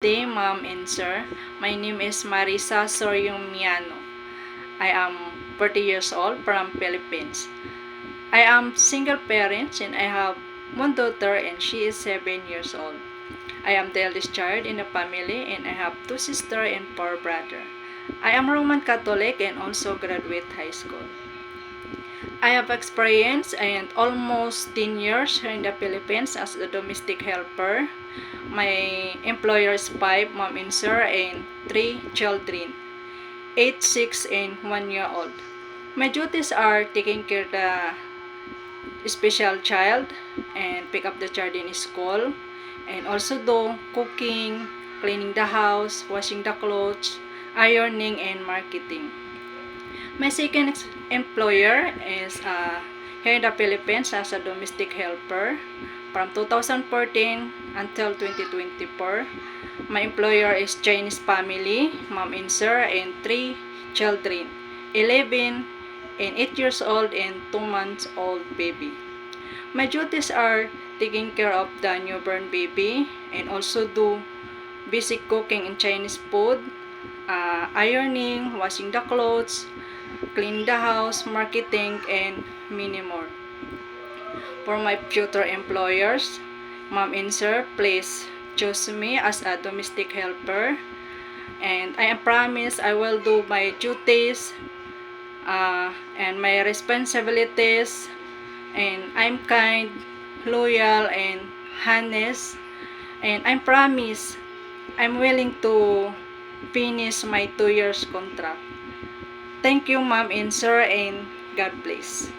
Day, ma'am and sir. My name is Marisa Soryumiano. I am 40 years old from Philippines. I am single parent and I have one daughter and she is 7 years old. I am the eldest child in the family and I have 2 sisters and 4 brothers. I am Roman Catholic and also graduate high school. I have experience and almost 10 years here in the Philippines as a domestic helper. My employer is 5 mom and sir and 3 children, 8, 6, and 1 year old. My duties are taking care of the special child and pick up the child in school and also do cooking, cleaning the house, washing the clothes, ironing, and marketing. My second employer is here in the Philippines as a domestic helper from 2014 until 2024. My employer is Chinese family, mom and sir, and 3 children, 11 and 8 years old and 2 months old baby. My duties are taking care of the newborn baby and also do basic cooking in Chinese food, ironing, washing the clothes, clean the house, marketing, and many more. For my future employers, mom and sir, please choose me as a domestic helper. And I promise I will do my duties and my responsibilities. And I'm kind, loyal, and honest. And I promise I'm willing to finish my 2 years contract. Thank you, ma'am and sir, and God bless.